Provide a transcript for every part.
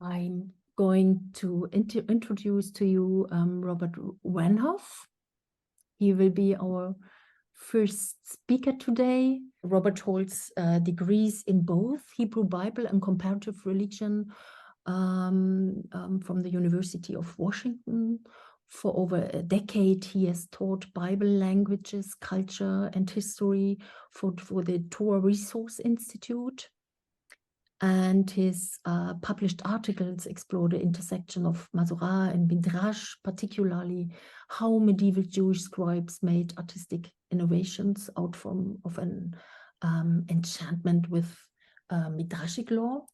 I'm going to introduce to you Robert Vanhoff. He will be our first speaker today. Robert holds degrees in both Hebrew Bible and comparative religion from the University of Washington. For over a decade, he has taught Bible languages, culture, and history for the ToRoll Resource Institute. And his published articles explore the intersection of Masorah and Midrash, particularly how medieval Jewish scribes made artistic innovations out of an enchantment with Midrashic law.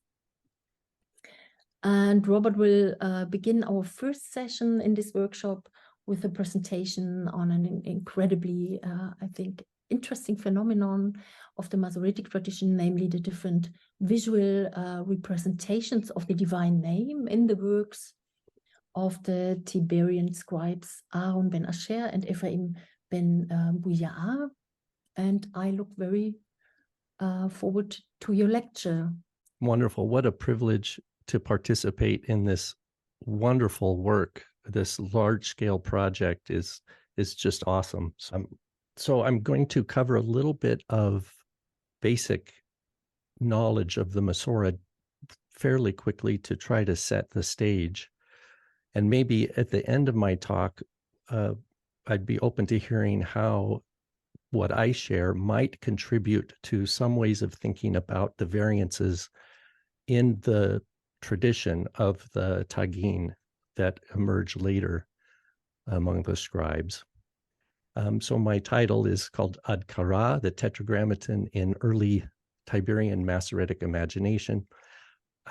And Robert will begin our first session in this workshop with a presentation on an incredibly, I think, interesting phenomenon of the Masoretic tradition, namely the different visual representations of the divine name in the works of the Tiberian scribes Aaron ben Asher and Ephraim ben Buya'ah. And I look very forward to your lecture. Wonderful. What a privilege to participate in this wonderful work. This large-scale project is just awesome. So I'm going to cover a little bit of basic knowledge of the Masorah fairly quickly to try to set the stage. And maybe at the end of my talk, I'd be open to hearing how what I share might contribute to some ways of thinking about the variances in the tradition of the Tagin that emerged later among the scribes. So my title is called Adkarah, the Tetragrammaton in Early Tiberian Masoretic Imagination.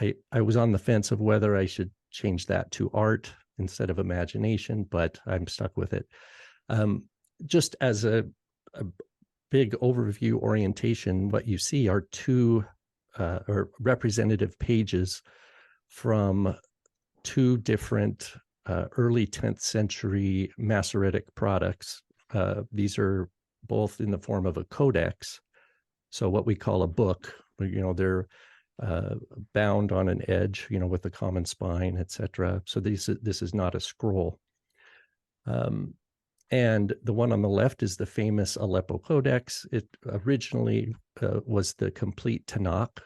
I was on the fence of whether I should change that to art instead of imagination, but I'm stuck with it. Just as a big overview orientation, what you see are two or representative pages from two different early 10th century Masoretic products. These are both in the form of a codex, so what we call a book. They're bound on an edge, with a common spine, etc. So this is not a scroll. And the one on the left is the famous Aleppo Codex. It originally was the complete Tanakh,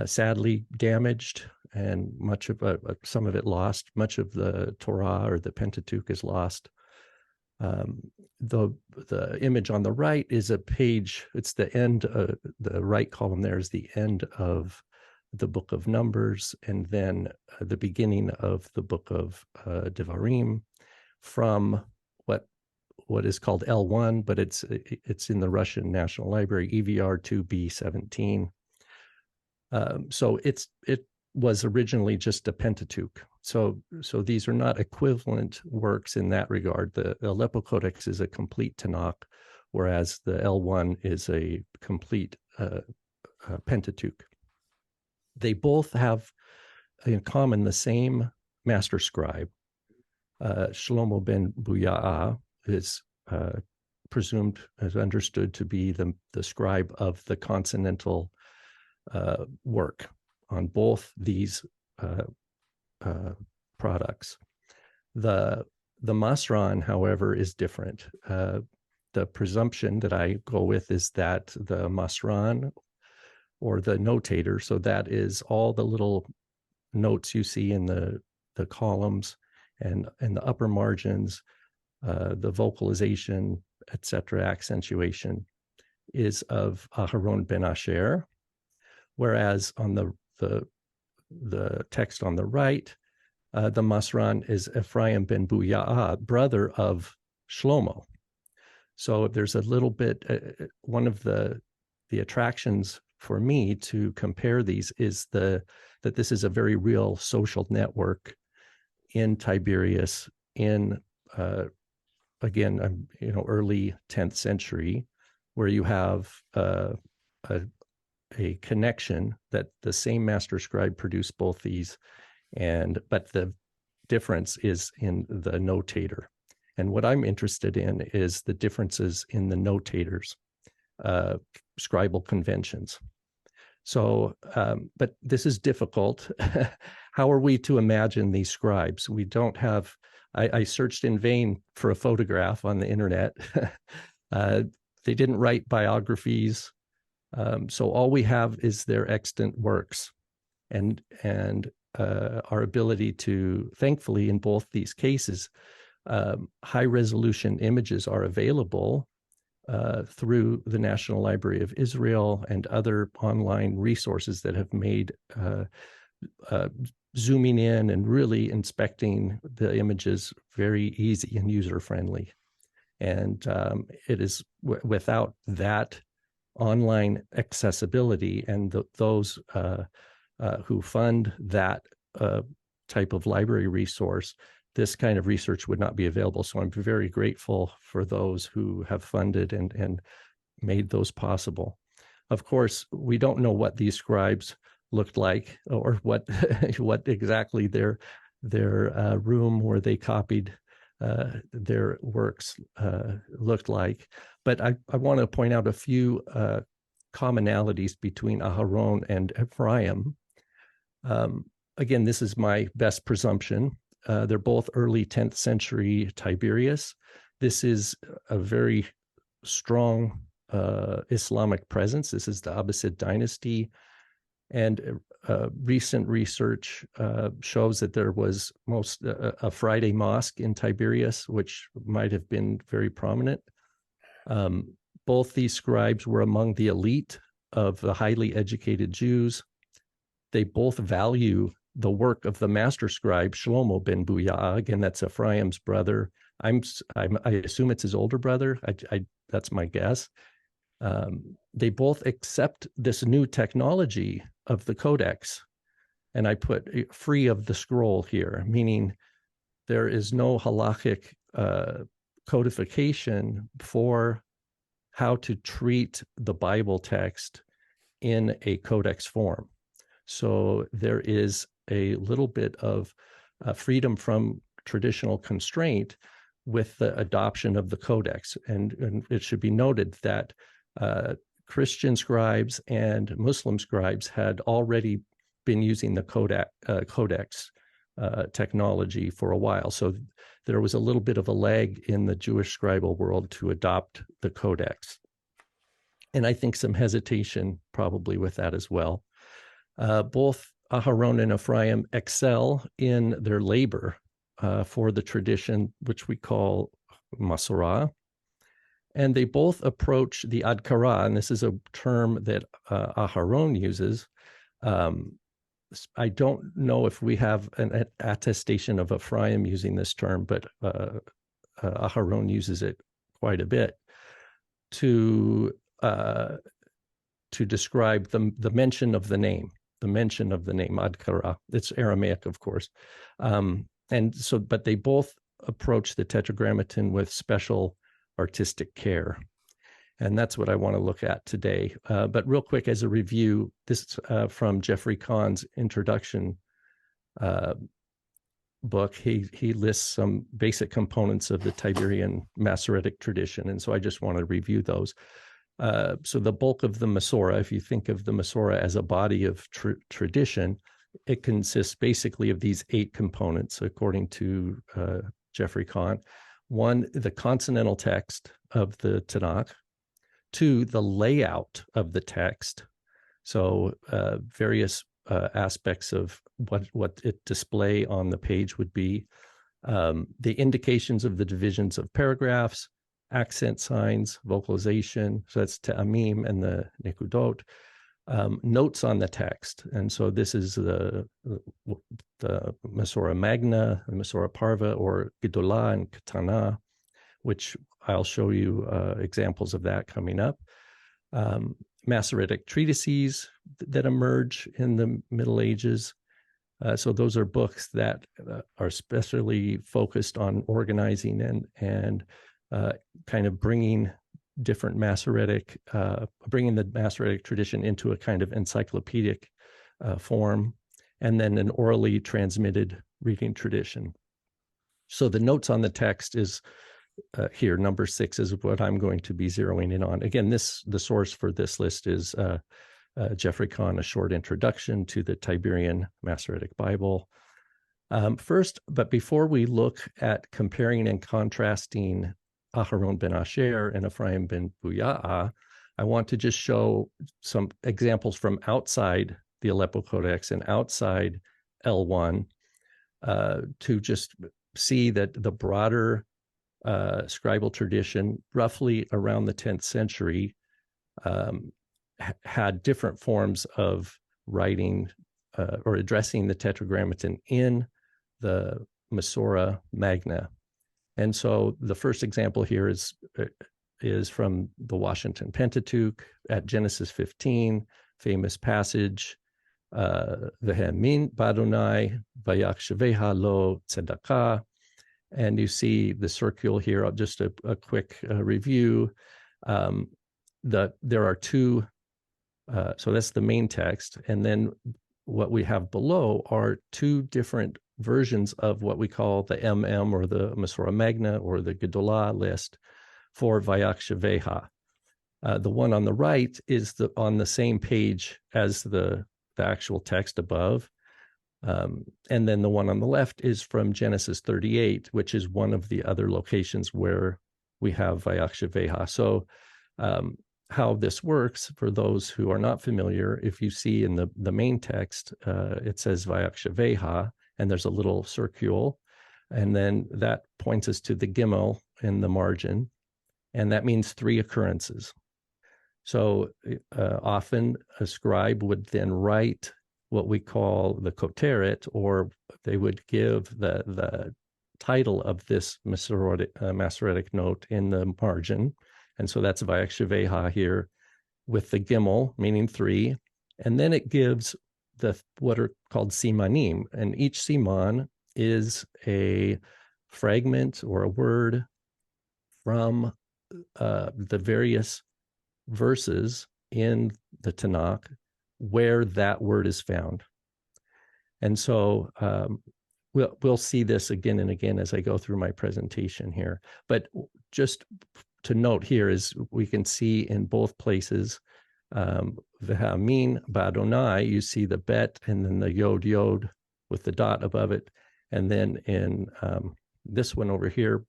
sadly damaged, and much of some of it lost. Much of the Torah or the Pentateuch is lost. The image on the right is a page. It's the end. The right column there is the end of the book of Numbers, and then the beginning of the book of Devarim, from what is called L1, but it's in the Russian National Library, EVR 2B17. So it was originally just a Pentateuch. So these are not equivalent works in that regard. The Aleppo Codex is a complete Tanakh, whereas the L1 is a complete Pentateuch. They both have in common the same master scribe. Shlomo ben Buya'ah is presumed, as understood, to be the scribe of the consonantal work on both these products. The Masran, however, is different. The presumption that I go with is that the Masran, or the notator, so that is all the little notes you see in the columns and the upper margins, the vocalization, etc., accentuation, is of Aharon ben Asher, whereas on the text on the right, the Masran is Ephraim ben Buya'ah, brother of Shlomo. So there's a little bit, one of the attractions for me to compare these is that this is a very real social network in Tiberias in, again, early 10th century, where you have a connection that the same master scribe produced both these, but the difference is in the notator. And what I'm interested in is the differences in the notators, scribal conventions. So, but this is difficult. How are we to imagine these scribes? We don't have, I searched in vain for a photograph on the internet. They didn't write biographies. So all we have is their extant works, and our ability to, thankfully, in both these cases, high resolution images are available through the National Library of Israel and other online resources that have made zooming in and really inspecting the images very easy and user-friendly. And it is without that online accessibility and those who fund that type of library resource, this kind of research would not be available. So I'm very grateful for those who have funded and made those possible. Of course, we don't know what these scribes looked like, or what what exactly their room where they copied their works looked like. But I want to point out a few commonalities between Aharon and Ephraim. Again, this is my best presumption. They're both early 10th century Tiberius. This is a very strong Islamic presence. This is the Abbasid dynasty. And recent research shows that there was a Friday mosque in Tiberias, which might have been very prominent. Both these scribes were among the elite of the highly educated Jews. They both value the work of the master scribe Shlomo ben Buyah. Again, that's Ephraim's brother. I assume it's his older brother. That's my guess. They both accept this new technology of the codex, and I put free of the scroll here, meaning there is no halachic codification for how to treat the Bible text in a codex form. So there is a little bit of freedom from traditional constraint with the adoption of the codex. And it should be noted that Christian scribes and Muslim scribes had already been using the codex technology for a while. So there was a little bit of a lag in the Jewish scribal world to adopt the codex. And I think some hesitation probably with that as well. Both Aharon and Ephraim excel in their labor for the tradition, which we call Masorah. And they both approach the Adkarah, and this is a term that Aharon uses. I don't know if we have an attestation of Ephraim using this term, but Aharon uses it quite a bit to describe the mention of the name, Adkarah. It's Aramaic, of course. And so, but they both approach the Tetragrammaton with special artistic care. And that's what I want to look at today. But real quick, as a review, this from Jeffrey Kahn's introduction book. He lists some basic components of the Tiberian Masoretic tradition. And so I just want to review those. So the bulk of the Masorah, if you think of the Masorah as a body of tradition, it consists basically of these 8 components, according to Jeffrey Kahn. 1, the consonantal text of the Tanakh. 2, the layout of the text. So various aspects of what it display on the page would be. The indications of the divisions of paragraphs, accent signs, vocalization. So that's Ta'amim and the Nikudot. Notes on the text. And so this is the Masorah Magna, the Masorah Parva, or Gedolah and Ketana, which I'll show you examples of that coming up. Masoretic treatises that emerge in the Middle Ages. So those are books that are especially focused on organizing and kind of bringing different Masoretic, bringing the Masoretic tradition into a kind of encyclopedic form, and then an orally transmitted reading tradition. So the notes on the text is here, number 6 is what I'm going to be zeroing in on. Again, the source for this list is Jeffrey Kahn, A Short Introduction to the Tiberian Masoretic Bible. First, but before we look at comparing and contrasting Aharon ben Asher and Ephraim ben Buya'ah, I want to just show some examples from outside the Aleppo Codex and outside L1 to just see that the broader scribal tradition, roughly around the 10th century, had different forms of writing or addressing the Tetragrammaton in the Masorah Magna. And so the first example here is from the Washington Pentateuch at Genesis 15, famous passage, V'hemin b'Adonai v'YHWH lo tzedakah. And you see the circle here, just a quick review. There are two, so that's the main text. And then what we have below are two different versions of what we call the MM or the Masorah Magna or the Gedolah list for YHWH. The one on the right is on the same page as the actual text above. And then the one on the left is from Genesis 38, which is one of the other locations where we have YHWH. So how this works, for those who are not familiar, if you see in the main text, it says YHWH, and there's a little circle, and then that points us to the Gimel in the margin, and that means 3 occurrences. So often a scribe would then write what we call the koteret, or they would give the title of this Masoretic note in the margin. And so that's YHWH here with the Gimel, meaning 3. And then it gives what are called simanim. And each siman is a fragment or a word from the various verses in the Tanakh where that word is found. And so we'll see this again and again as I go through my presentation here. But just to note here is we can see in both places, V'hamin b'Adonai, you see the bet and then the yod with the dot above it. And then in this one over here,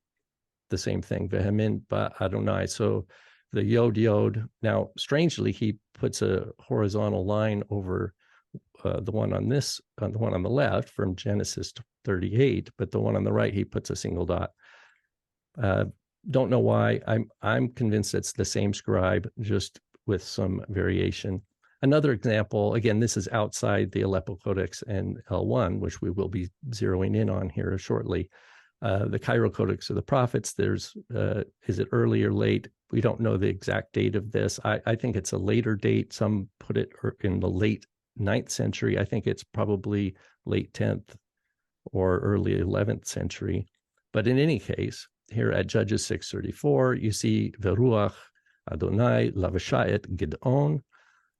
the same thing, V'hamin b'Adonai. So the yod. Now, strangely, he puts a horizontal line over the one on the left from Genesis 38, but the one on the right, he puts a single dot. Don't know why. I'm convinced it's the same scribe, just with some variation. Another example, again, this is outside the Aleppo Codex and L1, which we will be zeroing in on here shortly. The Cairo Codex of the Prophets, is it early or late? We don't know the exact date of this. I think it's a later date. Some put it in the late 9th century. I think it's probably late 10th or early 11th century. But in any case, here at Judges 6:34, you see Veruach Adonai Lavashayet Gidon,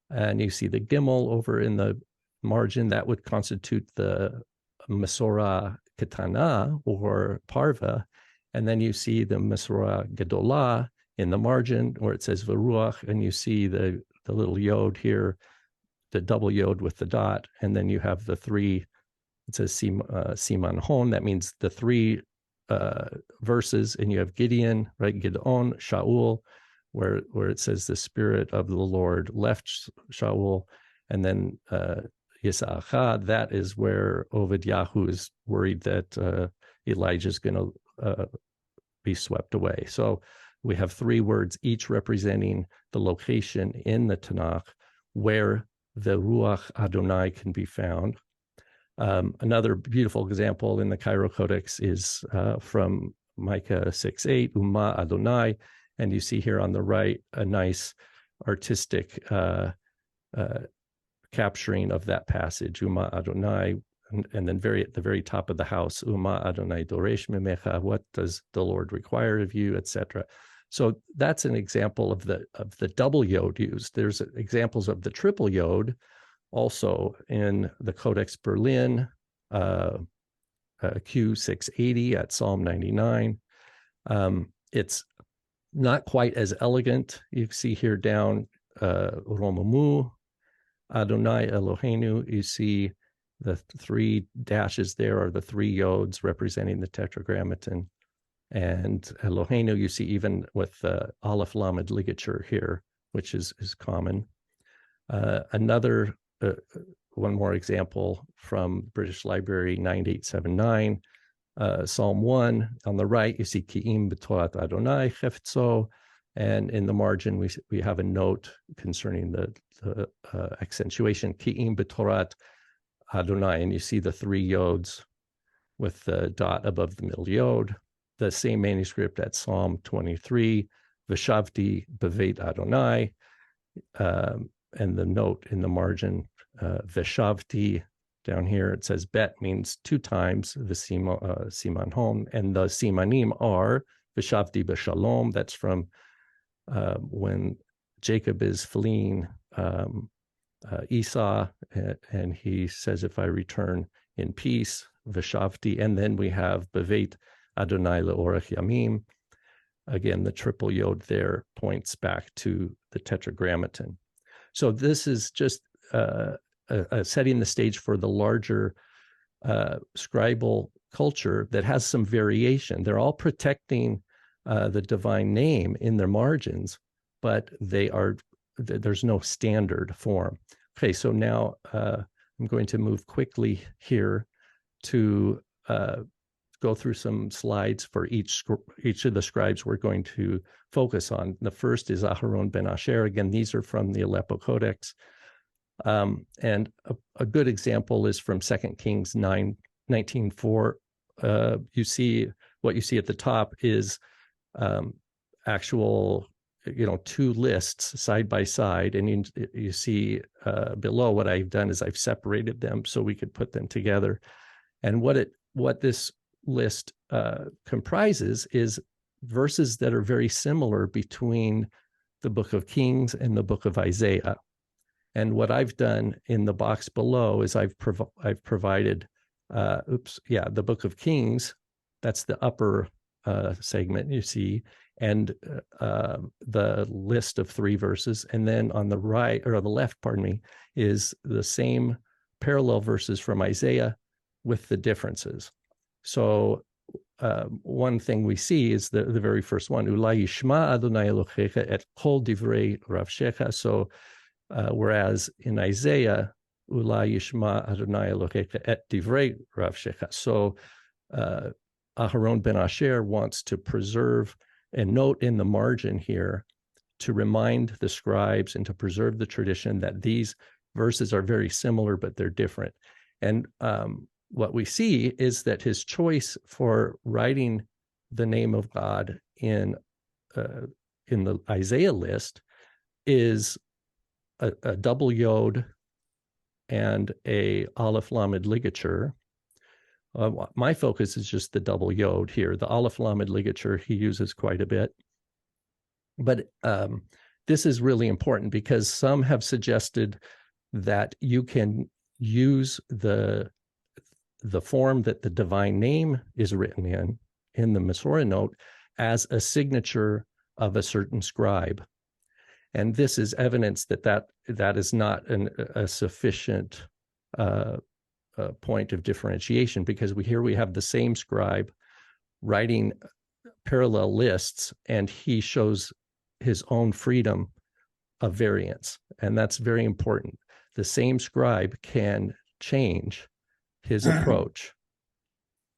and you see the Gimel over in the margin. That would constitute the Masorah Ketana or Parva, and then you see the Masorah Gedolah in the margin where it says Veruach, and you see the little yod here, the double yod with the dot, and then you have the 3. It says Siman Hon. That means the 3 verses, and you have Gideon, right? Gidon, Shaul, where it says the Spirit of the Lord left Shaul, and then Yisa'achah, that is where Ovidiyahu is worried that Elijah is going to be swept away. So we have 3 words, each representing the location in the Tanakh where the Ruach Adonai can be found. Another beautiful example in the Cairo Codex is from Micah 6:8, Uma Adonai, and you see here on the right a nice artistic capturing of that passage, Uma Adonai, and then at the very top of the house, Uma Adonai Doresh Mimecha, what does the Lord require of you, etc. So that's an example of the double yod used. There's examples of the triple yod also in the Codex Berlin, Q680 at Psalm 99. It's not quite as elegant. You see here down Romamu, Adonai Eloheinu, you see the three dashes there are the three yods representing the Tetragrammaton. And Eloheinu, you see even with the Aleph Lamed ligature here, which is common. Another, one more example from British Library 9879, Psalm 1. On the right, you see Ki'im b'Torat Adonai chefetzo, and in the margin, we have a note concerning the accentuation, Ki'im b'Torat Adonai, and you see the three yods with the dot above the middle yod. The same manuscript at Psalm 23, Veshavti b'Veit Adonai, and the note in the margin, Veshavti, down here it says bet means two times, the siman home, and the simanim are Veshavti b'Shalom, that's from when Jacob is fleeing Esau, and he says, if I return in peace, Veshavti, and then we have Beveit Adonai le'orach yamim. Again, the triple yod there points back to the Tetragrammaton. So this is just setting the stage for the larger scribal culture that has some variation. They're all protecting the divine name in their margins, but there's no standard form. Okay, so now I'm going to move quickly here to go through some slides for each of the scribes we're going to focus on. The first is Aharon ben Asher. Again, these are from the Aleppo Codex. And a good example is from 2 Kings 19:4. You see, what you see at the top is actual, two lists side by side, and you see below what I've done is I've separated them so we could put them together. And what this list comprises is verses that are very similar between the book of Kings and the book of Isaiah. And what I've done in the box below is I've provided, the book of Kings, that's the upper segment you see, and the list of 3 verses. And then on the right, or on the left, is the same parallel verses from Isaiah with the differences. So one thing we see is the very first one, Ulai yishma Adonai Elohecha et kol divrei ravshecha. So whereas in Isaiah, Ulai yishma Adonai Elohecha et divrei ravshecha. So Aharon ben Asher wants to preserve and note in the margin here to remind the scribes and to preserve the tradition that these verses are very similar, but they're different. And what we see is that his choice for writing the name of God in the Isaiah list is a double yod and a Aleph Lamed ligature. My focus is just the double yod here. The Aleph Lamed ligature he uses quite a bit. But this is really important because some have suggested that you can use the form that the divine name is written in the Meshunnot as a signature of a certain scribe. And this is evidence that is not a sufficient point of differentiation, because we have the same scribe writing parallel lists, and he shows his own freedom of variance. And that's very important. The same scribe can change his approach.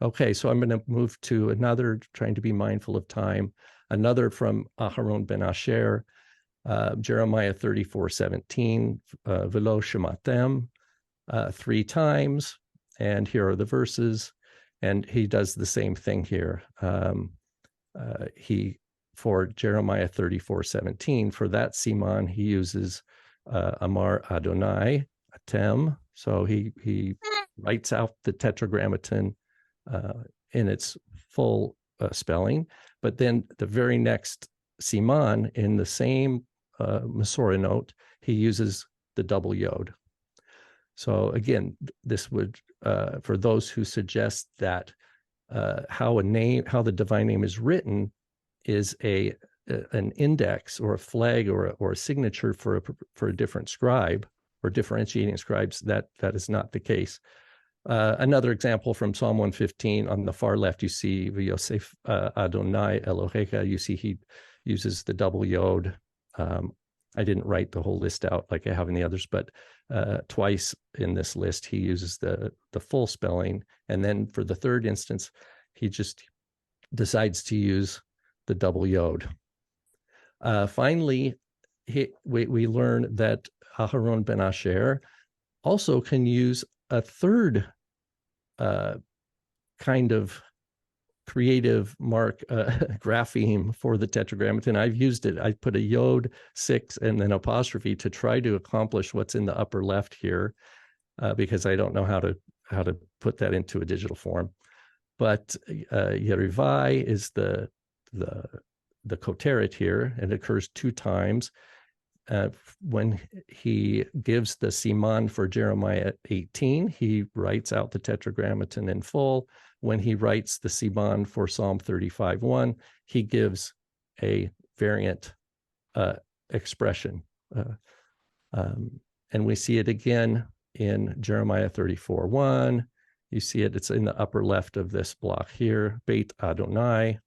Okay, so I'm going to move to another, trying to be mindful of time, another from Aharon ben Asher, Jeremiah 34:17, Velo shematem, 3 times, and here are the verses, and he does the same thing here. For Jeremiah 34:17, for that siman, he uses Amar Adonai, Atem, so he writes out the Tetragrammaton in its full spelling, but then the very next siman in the same Masoretic, he uses the double yod. So again, this would, for those who suggest that how the divine name is written is an index or a flag or a signature for a different scribe, or differentiating scribes, that is not the case. Another example from Psalm 115, on the far left, you see Yosef Adonai Elohecha. You see he uses the double yod. I didn't write the whole list out like I have in the others, but twice in this list, he uses the full spelling. And then for the third instance, he just decides to use the double yod. Finally, we learn that Aharon ben Asher also can use a third kind of creative mark grapheme for the Tetragrammaton. I've used it. I put a yod 6 and then apostrophe to try to accomplish what's in the upper left here, because I don't know how to put that into a digital form. But Yerivai is the koteret here, and it occurs 2 times. When he gives the siman for Jeremiah 18, he writes out the Tetragrammaton in full. When he writes the siman for Psalm 35:1, he gives a variant expression. And we see it again in Jeremiah 34:1. You see it, it's in the upper left of this block here, Beit Adonai.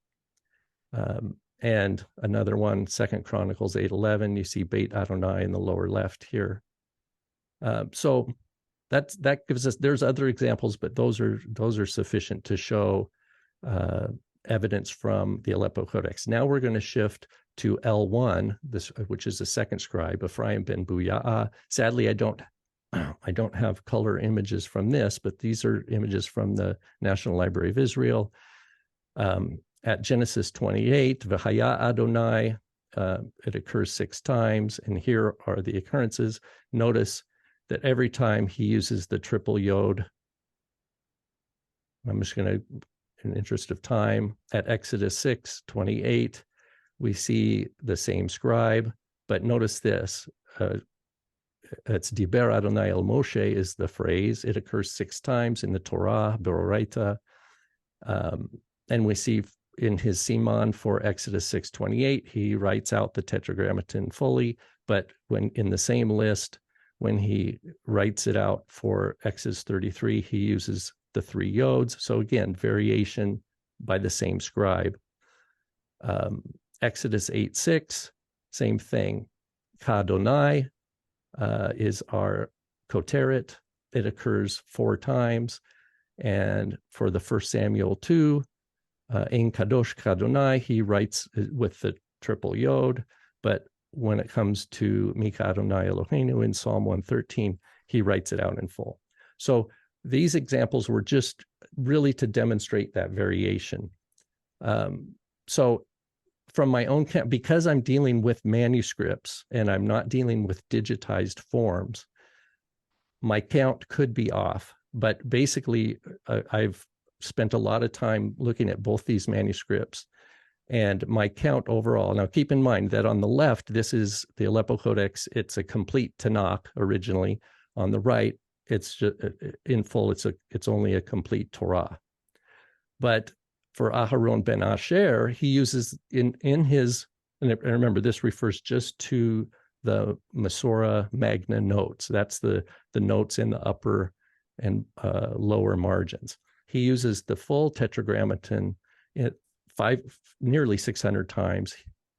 And another one, 2 Chronicles 8:11, you see Beit Adonai in the lower left here. So that gives us, there's other examples, but those are sufficient to show evidence from the Aleppo Codex. Now we're going to shift to L1, which is the second scribe, Ephraim ben Buya'ah. Sadly, I don't have color images from this, but these are images from the National Library of Israel. At Genesis 28, V'haya Adonai, it occurs 6 times, and here are the occurrences. Notice that every time he uses the triple yod, I'm just going to, in the interest of time, at Exodus 6:28, we see the same scribe, but notice this, it's Diber Adonai El Moshe is the phrase. It occurs 6 times in the Torah, Beroraita, and we see in his siman for Exodus 6:28, he writes out the Tetragrammaton fully, but when in the same list, when he writes it out for Exodus 33, he uses the 3 yods. So again, variation by the same scribe. Exodus 8:6, same thing. Kadonai is our koteret. It occurs 4 times. And for the 1 Samuel 2, Ein Kadosh Kadonai, he writes with the triple yod, but when it comes to Mika Adonai Eloheinu in Psalm 113, he writes it out in full. So these examples were just really to demonstrate that variation. So from my own count, because I'm dealing with manuscripts and I'm not dealing with digitized forms, my count could be off. But basically, I've spent a lot of time looking at both these manuscripts, and my count overall. Now, keep in mind that on the left, this is the Aleppo Codex. It's a complete Tanakh originally. On the right, it's just, in full. It's only a complete Torah. But for Aharon ben Asher, he uses in his, and remember, this refers just to the Masorah Magna notes. That's the notes in the upper and lower margins. He uses the full Tetragrammaton nearly 600 times.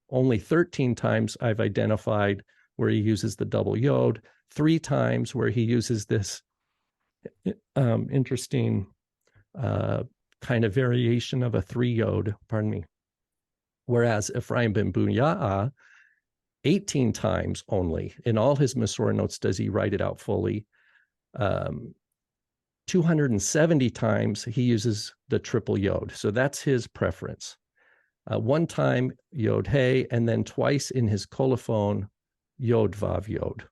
Only 13 times I've identified where he uses the double yod, 3 times where he uses this interesting kind of variation of a 3 yod, pardon me. Whereas Ephraim ben Buya'ah, 18 times only. In all his Masorah notes does he write it out fully. 270 times he uses the triple yod. So that's his preference. 1 time yod hey, and then twice in his colophon yod vav yod,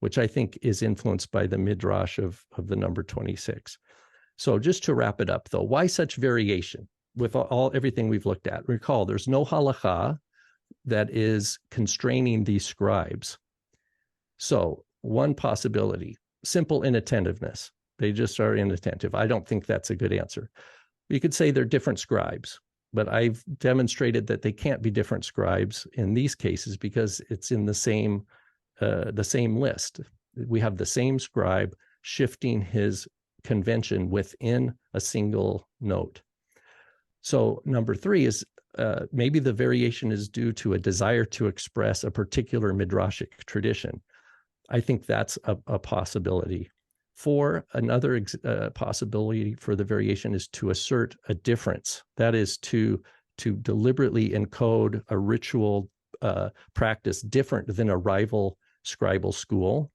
which I think is influenced by the midrash of the number 26. So just to wrap it up though, why such variation with everything we've looked at? Recall, there's no halakha that is constraining these scribes. So one possibility, simple inattentiveness. They just are inattentive. I don't think that's a good answer. You could say they're different scribes, but I've demonstrated that they can't be different scribes in these cases because it's in the same list. we have the same scribe shifting his convention within a single note. So number 3 is maybe the variation is due to a desire to express a particular midrashic tradition. I think that's a possibility. 4, another possibility for the variation is to assert a difference. That is to deliberately encode a ritual practice different than a rival scribal school.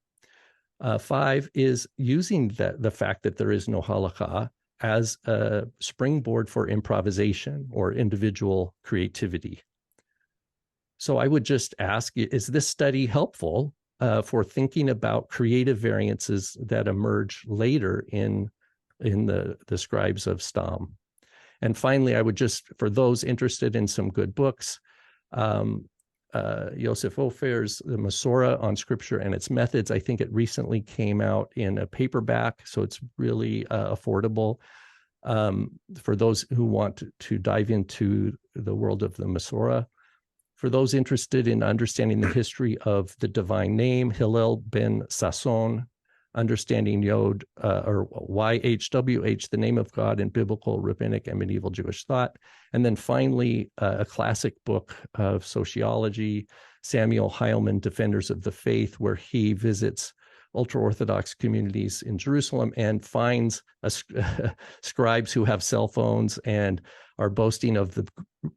5 is using the fact that there is no halakha as a springboard for improvisation or individual creativity. So I would just ask, is this study helpful for thinking about creative variances that emerge later in the scribes of STaM? And finally, I would just, for those interested in some good books, Yosef Ophir's The Masorah on Scripture and Its Methods. I think it recently came out in a paperback, so it's really affordable for those who want to dive into the world of the Masorah. For those interested in understanding the history of the divine name, Hillel ben Sasson, Understanding Yod, or YHWH, the name of God in biblical, rabbinic, and medieval Jewish thought. And then finally, a classic book of sociology, Samuel Heilman, Defenders of the Faith, where he visits ultra-Orthodox communities in Jerusalem and finds scribes who have cell phones and are boasting of the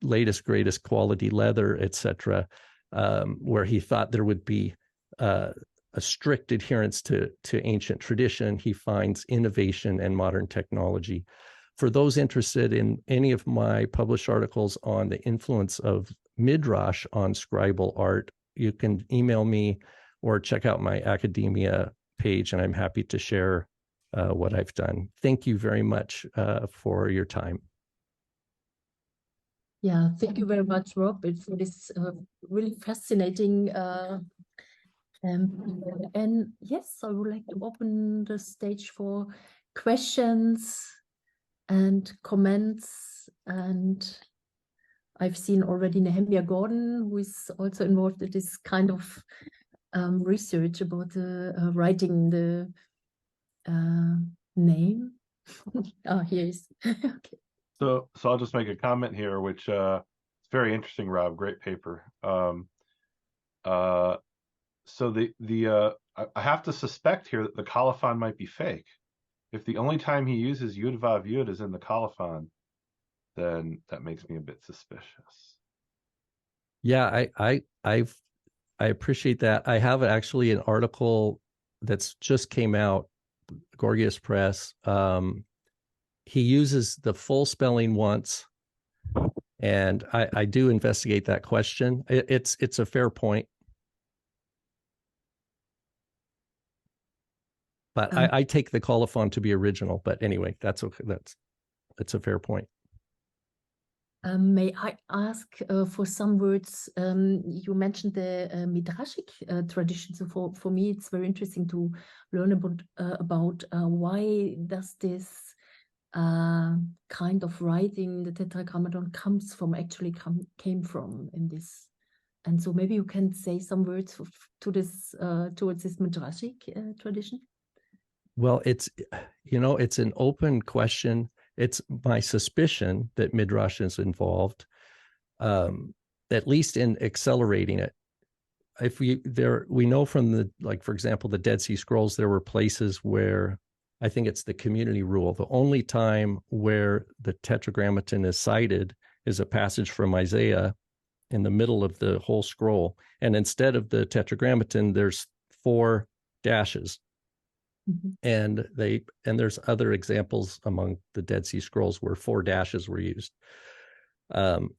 latest, greatest quality leather, etc., where he thought there would be a strict adherence to ancient tradition. He finds innovation and modern technology. For those interested in any of my published articles on the influence of Midrash on scribal art, you can email me or check out my academia page, and I'm happy to share what I've done. Thank you very much for your time. Yeah, thank you very much, Rob, for this really fascinating and yes, I would like to open the stage for questions and comments. And I've seen already Nehemiah Gordon, who is also involved in this kind of research about writing the name. Oh, here is okay. So I'll just make a comment here, which is very interesting, Rob. Great paper. So I have to suspect here that the colophon might be fake. If the only time he uses Yud Vav Yud is in the colophon, then that makes me a bit suspicious. Yeah, I appreciate that. I have actually an article that's just came out, Gorgias Press. He uses the full spelling once, and I do investigate that question. It's a fair point. But I take the colophon to be original. But anyway, that's okay. It's a fair point. May I ask for some words? You mentioned the midrashic tradition. So for me, it's very interesting to learn about why does this kind of writing, the Tetragrammaton, came from in this. And so maybe you can say some words towards this midrashic tradition. Well, it's an open question. It's my suspicion that Midrash is involved, at least in accelerating it. We know from for example, the Dead Sea Scrolls, there were places where I think it's the community rule. The only time where the Tetragrammaton is cited is a passage from Isaiah in the middle of the whole scroll. And instead of the Tetragrammaton, there's 4 dashes. Mm-hmm. And there's other examples among the Dead Sea Scrolls where 4 dashes were used.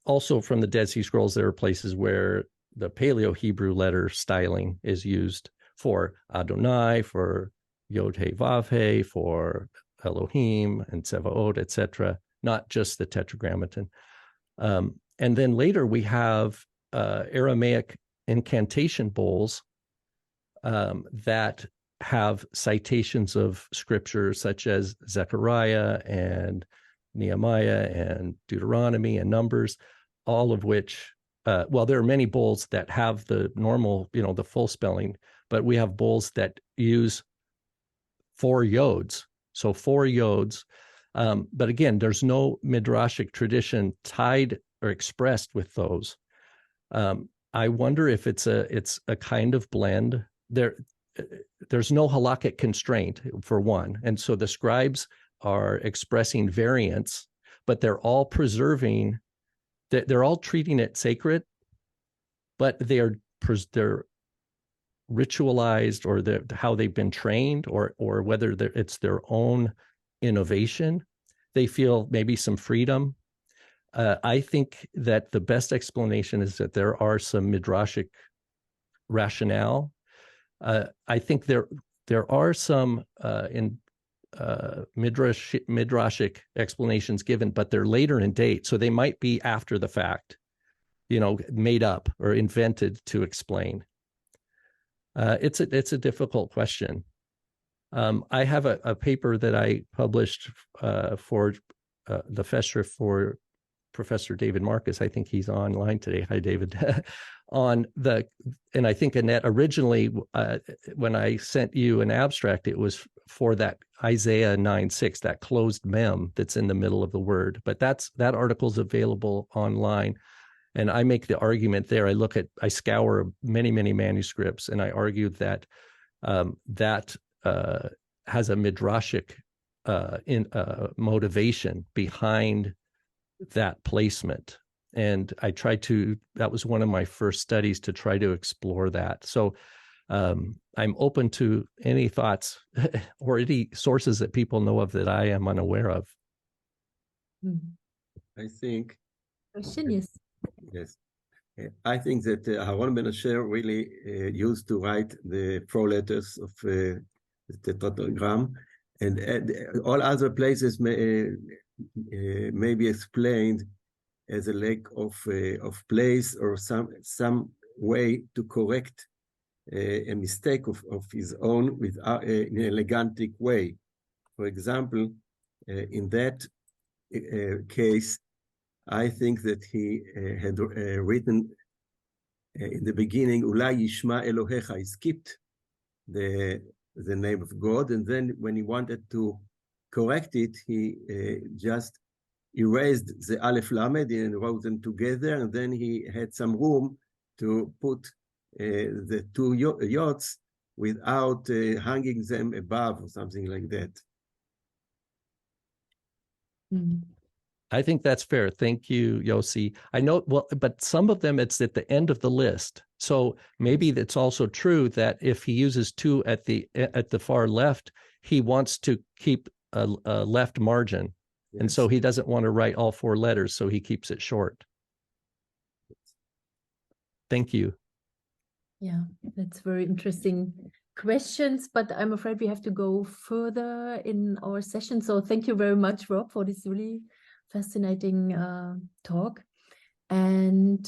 Also from the Dead Sea Scrolls, there are places where the Paleo-Hebrew letter styling is used for Adonai, for Yod He Vav He, for Elohim and Tsevaot, etc., not just the Tetragrammaton. And then later we have Aramaic incantation bowls that have citations of scripture such as Zechariah and Nehemiah and Deuteronomy and Numbers, all of which, there are many bowls that have the normal, the full spelling, but we have bowls that use 4 yods. So 4 yods. But again, there's no midrashic tradition tied or expressed with those. I wonder if it's a kind of blend. There's no halakhic constraint, for one. And so the scribes are expressing variants, but they're all preserving, they're all treating it sacred, but they're ritualized, or how they've been trained, or whether it's their own innovation. They feel maybe some freedom. I think that the best explanation is that there are some midrashic rationale. I think there are some midrashic explanations given, but they're later in date, so they might be after the fact, made up or invented to explain. It's a difficult question. I have a paper that I published for the Festschrift for Professor David Marcus. I think he's online today. Hi, David. And I think Annette, originally when I sent you an abstract, it was for that Isaiah 9:6, that closed mem that's in the middle of the word. But that article's available online. And I make the argument there. I scour many, many manuscripts, and I argue that that has a midrashic motivation behind that placement. And that was one of my first studies to try to explore that. So I'm open to any thoughts or any sources that people know of that I am unaware of. I think. Question, yes. Yes. I think that Aaron Ben Asher really used to write the 4 letters of the tetragram, and all other places may be explained as a lack of place, or some way to correct a mistake of his own in an elegantic way. For example, in that case, I think that he had written in the beginning, Ulai Yishma Elohecha. He skipped the name of God, and then when he wanted to correct it, he just erased the Aleph Lamed and wrote them together, and then he had some room to put the 2 yods without hanging them above or something like that. I think that's fair. Thank you, Yossi. I know, but some of them, it's at the end of the list. So maybe it's also true that if he uses 2 at the far left, he wants to keep a left margin. Yes. And so he doesn't want to write all 4 letters, so he keeps it short. Thank you. Yeah, that's very interesting questions, but I'm afraid we have to go further in our session. So thank you very much, Rob, for this really fascinating talk. And